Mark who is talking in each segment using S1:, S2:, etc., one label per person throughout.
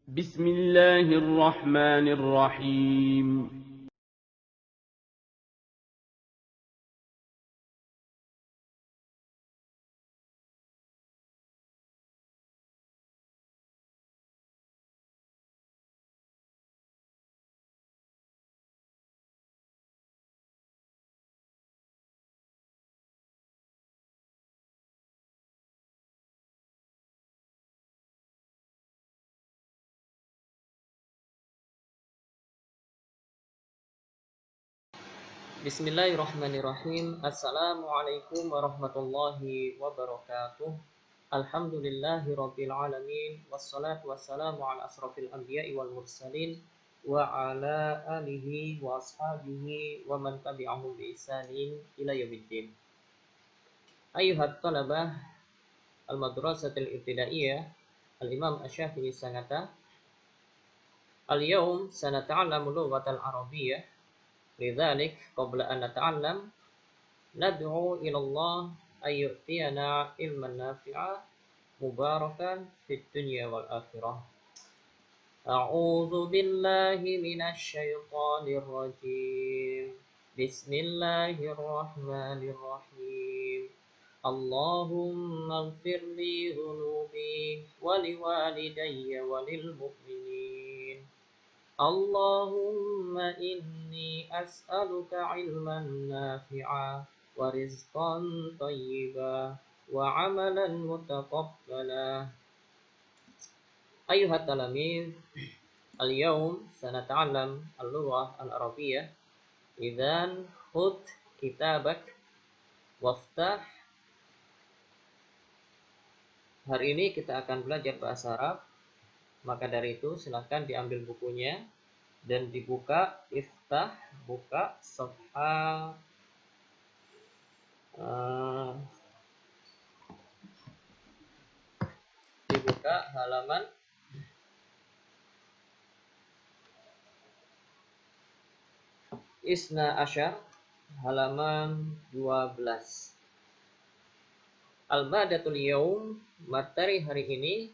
S1: بسم الله الرحمن الرحيم.
S2: Bismillahirrahmanirrahim. Assalamualaikum warahmatullahi wabarakatuh. Alhamdulillahi rabbil alamin. Wassalatu wassalamu ala asrafil anbiya'i wal mursalin wa ala alihi wa ashabihi wa man tabi'ahum bi ihsanin ila yaumiddin. Ayyuhat talabah al-madrasatil ibtidaiyah, al-Imam Asy-Syafi'i sanata, al-yawm sanata'allamu lughatal arabiyyah. Lidzalik qabla an nata'allam nad'u ila Allah ay yu'tiyana ilman nafi'a mubarakan fid dunya wal akhirah. A'udzu billahi minasy syaithanir rajim. Bismillahirrahmanirrahim. Allahumma ighfir li dhunubi wa liwalidayya wa lil mu'minin. Allahumma inni as'aluka ilman nafi'a wa rizqan thayyiba wa amalan mutaqabbala. Ayuhat talamiz, al-yawm sanata'allam al-lughah al-arabiyyah. Idzan khudh kitabak waftah. Hari ini kita akan belajar bahasa Arab. Maka dari itu silahkan diambil bukunya dan dibuka, iftah, buka safha dibuka halaman Isna Asyar, halaman 12. Al-Badatul Yaum, materi hari ini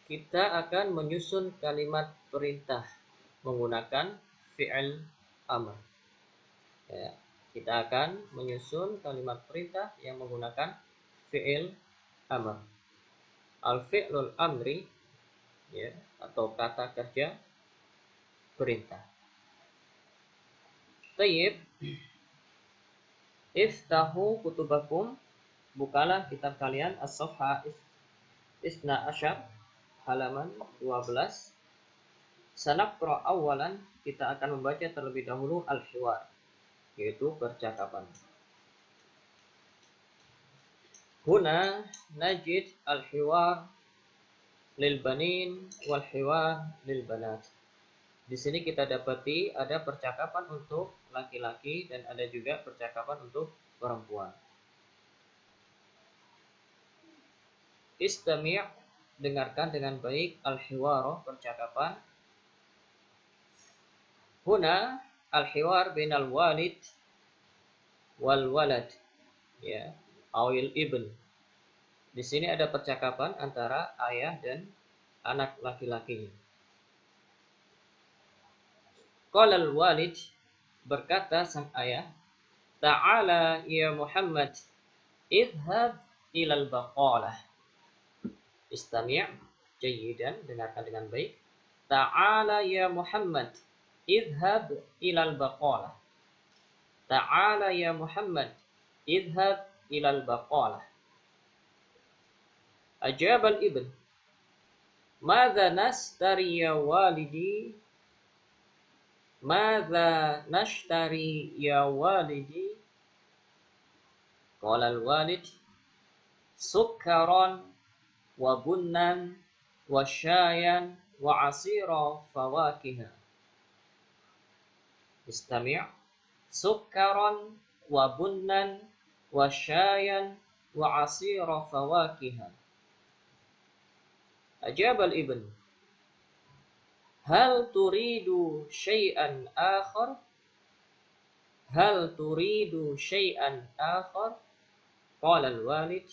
S2: kita akan menyusun kalimat perintah menggunakan fi'il amr. Ya, kita akan menyusun kalimat perintah yang menggunakan fi'il amr. Al-fi'lul amri, ya, atau kata kerja perintah. Tayyib. Iftahu kutubakum, bukalah kitab kalian, as-safha Isna Asyar, halaman 12. Sanaqra awalan, kita akan membaca terlebih dahulu al-hiwar, yaitu percakapan. Huna najid al-hiwar lil banin wal hiwar lil banat. Di sini kita dapati ada percakapan untuk laki-laki dan ada juga percakapan untuk perempuan. Istami', dengarkan dengan baik, al-hiwar, percakapan. Huna al-hiwar bainal walid wal walad, ya, awil ibn. Di sini ada percakapan antara ayah dan anak laki-lakinya. Qala al-walid, berkata sang ayah, ta'ala ya Muhammad, idhab ilal baqalah. Istami' jayyidan, dengarkan dengan baik. Ta'ala ya Muhammad, idhab ilal baqalah. Ta'ala ya Muhammad, idhab ilal baqalah. Ajab al-ibn, madza nastari ya walidi, madza nashtari ya walidi. Qala al-walid, sukkaran wa bunnan wa syayan wa asira fawakiha. Istami', sukkaran wa bunnan wa syayan wa asira fawakiha. Ajab al-ibn, hal turidu syai'an akhar? Hal turidu syai'an akhar? Qala al-walid,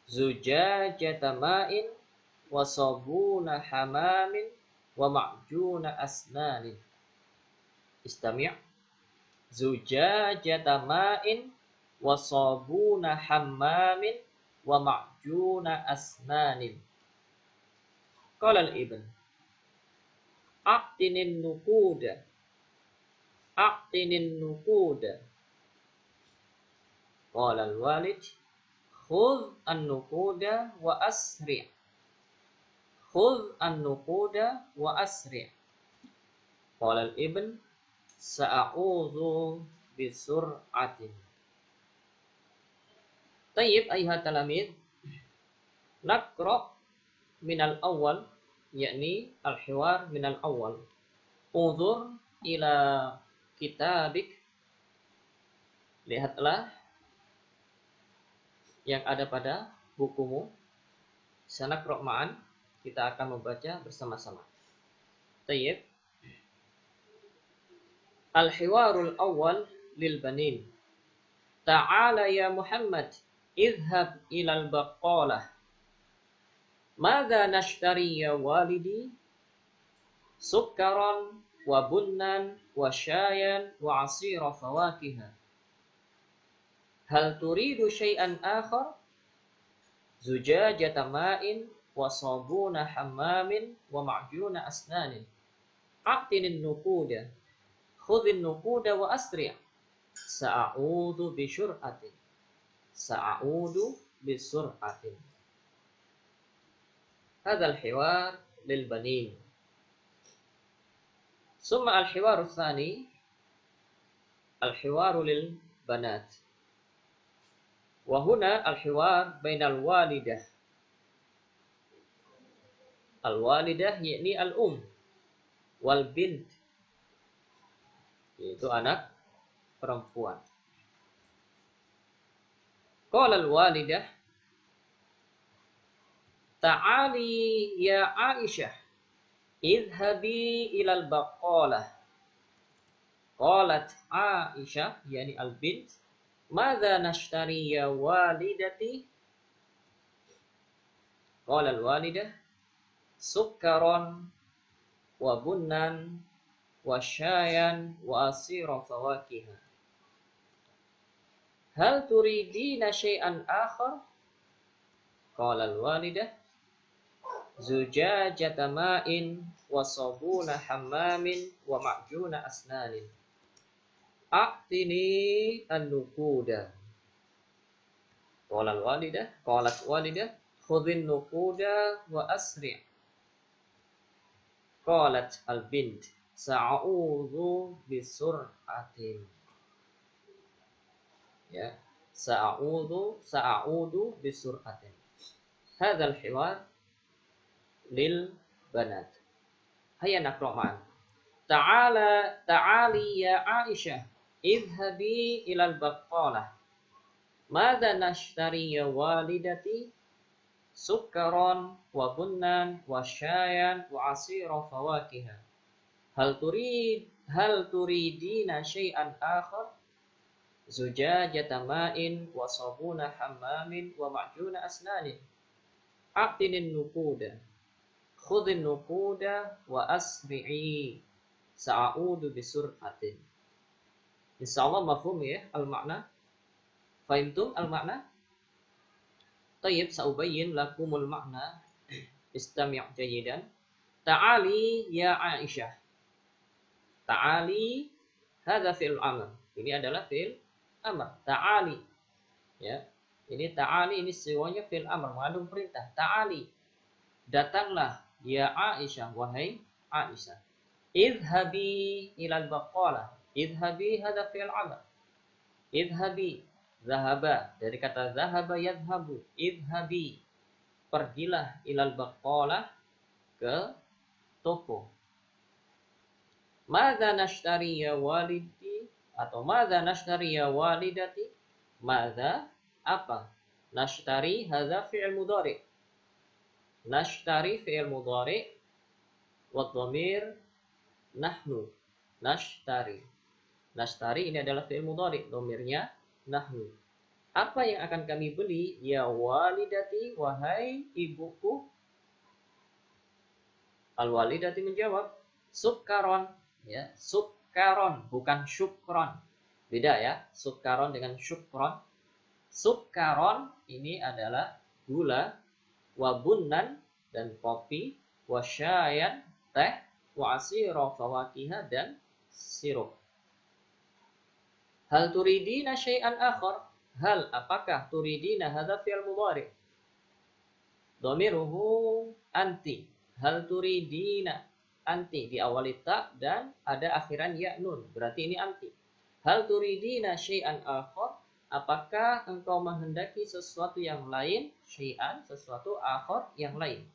S2: zujajata ma'in wa sabuna hamamin wa ma'juna asnanin. Istami'. Zujajata ma'in wa sabuna hammamin wa ma'juna asnanin. Qala al-ibn, a'tinin nukuda, a'tinin nukuda. Qala al-walid, khudh an-nukuda wa asri', khudh an-nukuda wa asri'. Qala al-ibn, sa'a'udhu bisur'atin. Tayyib ayuhat talamid, naqra' minal awal, yakni al-hiwar minal awal. Unzur ila kitabik, lihatlah yang ada pada bukumu. Sanaqra' ma'an, kita akan membaca bersama-sama. Tayyib. Al-hiwarul awal lil banin. Ta'ala ya Muhammad, idhhab ilal baqalah. Madza nashtari ya walidi? Sukkaran wa bunnan wa syayan wa asira fawakiha. Hal turidu syai'an akhar? Zujajata ma'in wa sabuna hammamin wa ma'juna asnanin. A'tinin nukuda, khudhin nukuda wa asri'. Sa'a'udhu bisyur'atin, sa'a'udhu bisur'atin. Hadha al-hiwar lil banin. Summa al-hiwar tsani, al-hiwar lil banat. Wa huna al-hiwar bainal walidah. Al-walidah yakni al-um wal bint, yaitu anak perempuan. Qala al-walidah, ta'ali ya Aisyah, idhabi ilal baqalah. Qalat Aisyah, yani al-bint, madza nashtari ya walidati? Qala al-walidah, sukkaran wa bunnan wa syayan wa asira fawakiha. Hal turidina syai'an akhar? Qala al-walidah, zujajata ma'in wa sabuna hammamin wa ma'juna asnanin. A'tini an-nukuda. Qala al-walidah, qalat walidah, khudhin nukuda wa asri'. Qalat al-bint, sa'a'udhu bisur'atin. Ya, sa'a'udhu bisur'atin. Hadha al-hiwar lil banat. Hayya naqra' ma'an. Ta'ali ya Aisyah, idhabi ilal baqalah. Madza nashtari ya walidati? Sukkaran wa bunnan wa syayan wa asira fawakiha. Hal turidina syai'an akhar? Zujajata ma'in wa sabuna hammamin wa ma'juna asnanin. A'tinin nukuda, khudhin nukuda wa asri'i. Sa'a'udu bisur'atin. Insyaallah mafhum ya al-makna. Fahimtum al-makna? Tayyib, sa'ubayyin lakumul makna. Istami' jayidan. Ta'ali ya Aisyah. Ta'ali, hadha fi'l amr. Ini adalah fi'l amr. Ta'ali. Ya. Ini ta'ali, ini semuanya fi'l amr, mengandung perintah. Ta'ali, datanglah ya Aisyah, wahai Aisyah. Idhabi ilal baqalah. Idhabi hadha fi'l amr. Idhabi, zahaba, dari kata zahaba yadhabu. Idhabi, pergilah ilal baqalah, ke toko. Madza nashtari ya walidi, atau madza nashtari ya walidati? Madza, apa? Nashtari hadza fi'il mudhari. Nashtari fi'il mudhari wa dhamir nahnu. Nashtari. Nashtari ini adalah fi'il mudhari, dhamirnya nahnu. Apa yang akan kami beli? Ya walidati, wahai ibuku. Al-walidati menjawab, sukkaron, ya, sukkaron, bukan syukron. Beda ya, sukkaron dengan syukron. Sukkaron ini adalah gula, wabunnan dan kopi, wasyayan teh, wa asira fawakiha dan sirup. Hal turidina syai'an akhar? Hal apakah turidina hadza fi'il mudhari'? Dhamiruhu anti. Hal turidina anti diawali ta dan ada akhiran ya nun. Berarti ini anti. Hal turidina syai'an akhar? Apakah engkau menghendaki sesuatu yang lain? Syai'an, sesuatu akhar yang lain.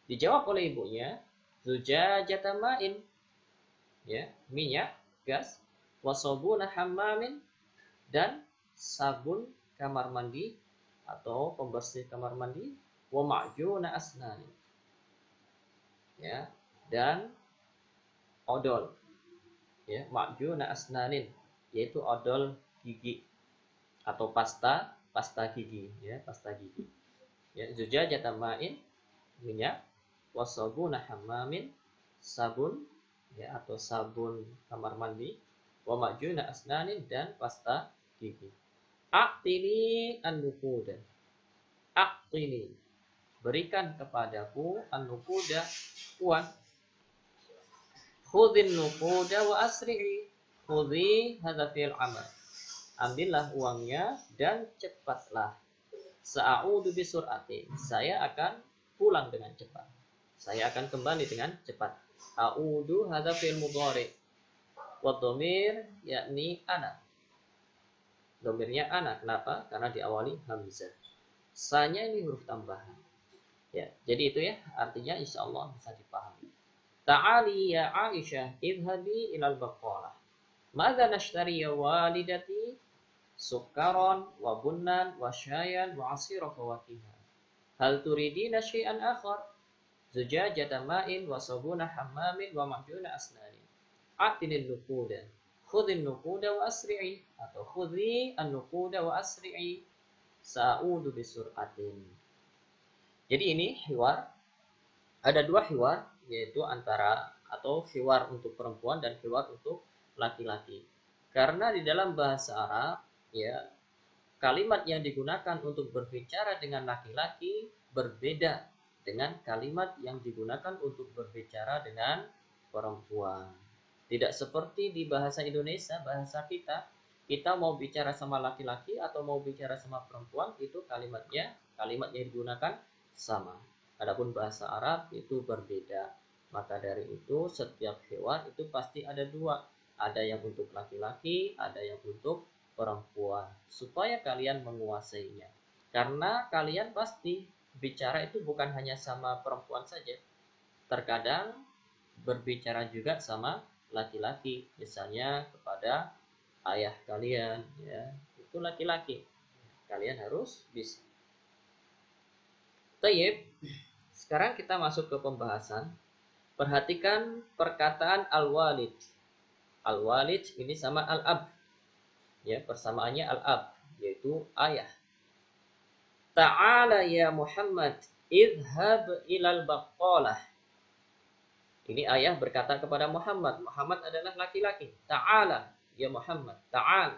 S2: Dijawab oleh ibunya, zujajata ma'in. Ya, minyak, gas, wasabuna hammamin dan sabun kamar mandi atau pembersih kamar mandi, wa ma'juna asnani. Ya, dan odol. Ya, ma'juna asnanin yaitu odol gigi atau pasta gigi, ya, pasta gigi. Ya, zujajata ma'in minyak, wasabuna hammamin sabun, ya, atau sabun kamar mandi, wa ma'juna asnanin dan pasta gigi. A'tini an-nuquda. A'tini, berikan kepadaku an-nuquda, uang. Khudhin nuquda wa asri'i. Khudhi hadza fi'il amr. Ambillah uangnya dan cepatlah. Sa'udu bi sur'atin. Saya akan pulang dengan cepat. Saya akan kembali dengan cepat. A'udu hadza fi'il mudhari'. Wa dhamir yakni ana. Dhamirnya ana. Kenapa? Karena diawali hamzah. Sa-nya ini huruf tambahan. Ya, jadi itu ya, artinya insyaallah bisa dipahami. Ta'ali ya Aisyah, idhabi ilal baqalah. Madza nashtari ya walidati? Sukkaron wa bunnan wa syayan wa asira fawakiha. Hal turidina syai'an akhar? Zujajata ma'in wa sabuna hammamin wa ma'juna asnani. A'tinil nuquda. Khudhin nuquda wa asri'i, atau khudhi an-nuquda wa asri'i. Sa'udu bisur'atin. Jadi ini hiwar. Ada dua hiwar, yaitu antara atau hiwar untuk perempuan dan hiwar untuk laki-laki. Karena di dalam bahasa Arab, ya, kalimat yang digunakan untuk berbicara dengan laki-laki berbeda dengan kalimat yang digunakan untuk berbicara dengan perempuan. Tidak seperti di bahasa Indonesia, bahasa kita mau bicara sama laki-laki atau mau bicara sama perempuan, itu kalimat yang digunakan sama. Adapun bahasa Arab itu berbeda. Maka dari itu setiap hewan itu pasti ada dua. Ada yang untuk laki-laki, ada yang untuk perempuan. Supaya kalian menguasainya. Karena kalian pasti bicara itu bukan hanya sama perempuan saja. Terkadang berbicara juga sama laki-laki, misalnya kepada ayah kalian, ya, itu laki-laki. Kalian harus bisa. Tayyib. Sekarang kita masuk ke pembahasan. Perhatikan perkataan al-walid. Al-walid ini sama al-ab. Ya, persamaannya al-ab, yaitu ayah. Ta'ala ya Muhammad, idhab ilal baqalah. Ini ayah berkata kepada Muhammad. Muhammad adalah laki-laki. Ta'ala ya Muhammad. Ta'al.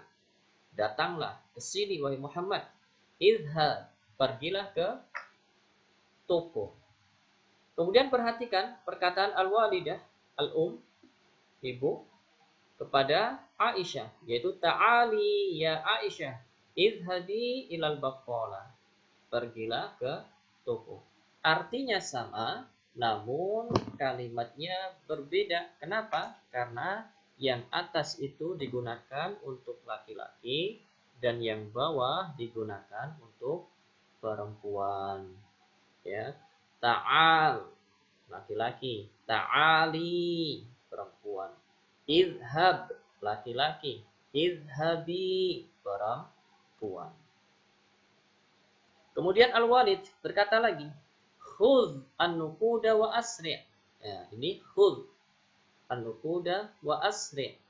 S2: Datanglah ke sini wahai Muhammad. Idhab. Pergilah ke toko. Kemudian perhatikan perkataan al-walidah, al-um, ibu, kepada Aisyah. Yaitu ta'ali ya Aisyah. Idhabi ilal baqalah. Pergilah ke toko. Artinya sama. Namun kalimatnya berbeda. Kenapa? Karena yang atas itu digunakan untuk laki-laki dan yang bawah digunakan untuk perempuan. Ya, ta'al laki-laki, ta'ali perempuan, idhab laki-laki, idhabi perempuan. Kemudian al-walid berkata lagi, khudh an-nuquda wa asri'. Ya, ini khudh an-nuquda wa asri'.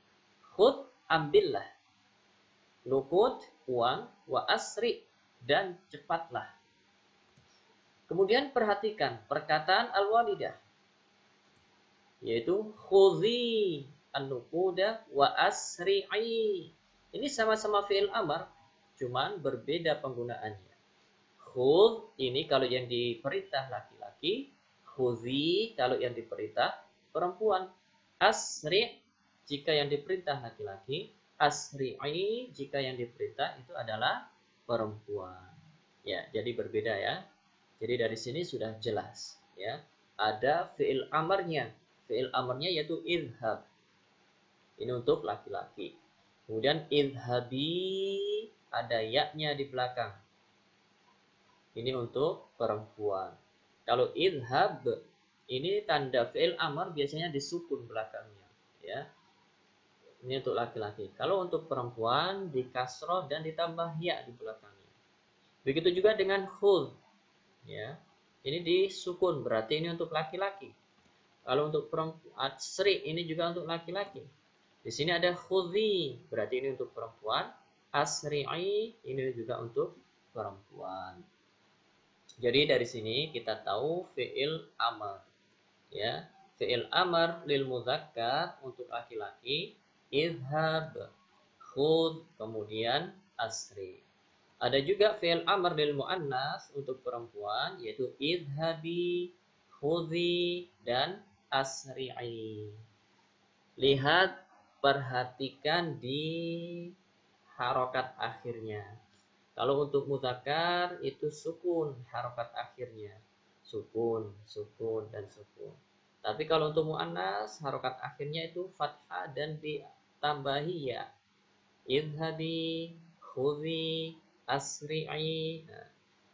S2: Khudh, ambillah. Nuqud, uang, wa asri', dan cepatlah. Kemudian perhatikan perkataan al-walidah. yaitu khudhi an-nuquda wa asri'i. Ini sama-sama fi'il amar, cuman berbeda penggunaannya. Khudh ini kalau yang diperintah laki-laki, khudhi kalau yang diperintah perempuan. Asri' jika yang diperintah laki-laki, asri'i jika yang diperintah itu adalah perempuan. Ya, jadi berbeda ya. Jadi dari sini sudah jelas ya. Ada fi'il amarnya. Fi'il amarnya yaitu idhab. Ini untuk laki-laki. Kemudian idhabi ada ya-nya di belakang. Ini untuk perempuan. Kalau idhab ini tanda fi'il amar biasanya disukun belakangnya ya. Ini untuk laki-laki. Kalau untuk perempuan di kasroh dan ditambah ya di belakangnya. Begitu juga dengan khudh ya. Ini disukun berarti ini untuk laki-laki. Kalau untuk perempuan asri ini juga untuk laki-laki. Di sini ada khudhi berarti ini untuk perempuan. Asri'i ini juga untuk perempuan. Jadi dari sini kita tahu fi'il amar ya. Fi'il amar lil mudzakkar untuk laki-laki idhab, khudh, kemudian asri. Ada juga fi'il amar lil muannas untuk perempuan yaitu idhabi, khudhi dan asri'i. Lihat, perhatikan di harokat akhirnya. Kalau untuk mudzakkar itu sukun harokat akhirnya. Sukun, sukun, dan sukun. Tapi kalau untuk muannas harokat akhirnya itu fathah dan ditambahi ya. Idhabi, khudhi, asri'i. Nah,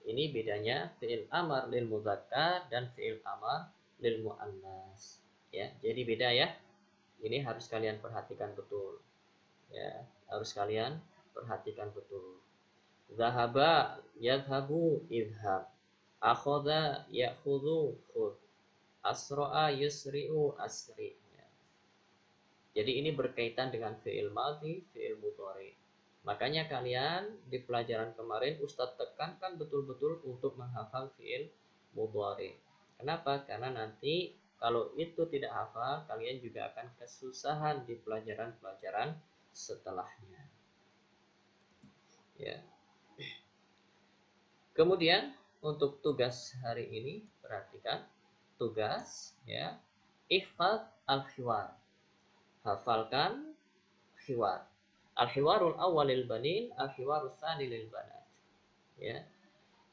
S2: ini bedanya fi'il amar lil mudzakkar dan fi'il amar lil muannas. Ya, jadi beda ya. Ini harus kalian perhatikan betul. Ya, harus kalian perhatikan betul. Zahaba yadhabu idhab. Akhadha ya'khudhu khudh. Asra'a yusri'u asri'. Ya. Jadi ini berkaitan dengan fi'il madhi, fi'il mudhari. Makanya kalian di pelajaran kemarin Ustadz tekankan betul-betul untuk menghafal fi'il mudhari. Kenapa? Karena nanti kalau itu tidak hafal, kalian juga akan kesusahan di pelajaran-pelajaran setelahnya. Ya. Kemudian untuk tugas hari ini perhatikan tugas ya. Ihfaz al-hiwar. Hafalkan hiwar. Al-hiwarul awwal lil banin, al-hiwarus tsani lil banat. Ya.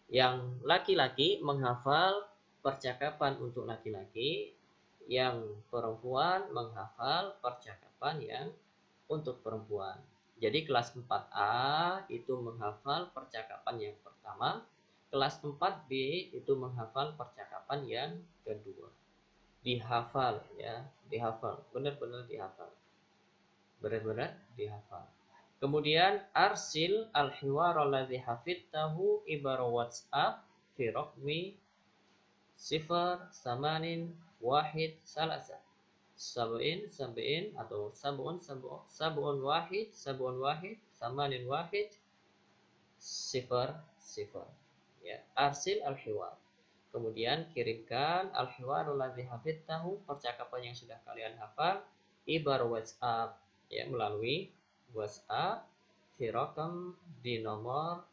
S2: Yang laki-laki menghafal percakapan untuk laki-laki, yang perempuan menghafal percakapan yang untuk perempuan. Jadi kelas 4A itu menghafal percakapan yang pertama, kelas 4B itu menghafal percakapan yang kedua. Dihafal ya, dihafal, benar-benar dihafal. Benar-benar dihafal. Kemudian arsil al-hiwar alladhi hafidtahu ibara WhatsApp fi raqmi 081 salasa. Sab'in atau sab'un wahid samanin wahid 0 ya. Arsil al-hiwar. Kemudian kirimkan al-hiwarul ladzi hafidtahu, percakapan yang sudah kalian hafal, ibar WhatsApp ya, melalui WhatsApp fi raqam di nomor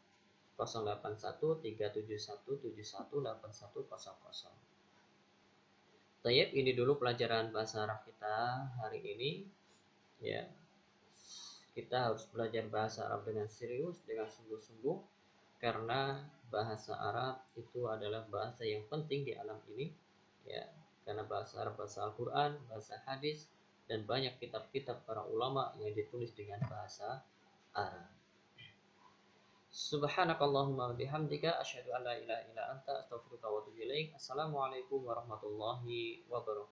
S2: 08137171818100. Tayyib, ini dulu pelajaran bahasa Arab kita hari ini ya. Kita harus belajar bahasa Arab dengan serius, dengan sungguh-sungguh, karena bahasa Arab itu adalah bahasa yang penting di alam ini ya. Karena bahasa Arab, bahasa Al-Quran, bahasa hadis, dan banyak kitab-kitab para ulama yang ditulis dengan bahasa Arab. Subhanakallahumma bihamdika asyhadu an la ilaha illa anta astaghfiruka wa atubu ilaik. Assalamualaikum warahmatullahi wabarakatuh.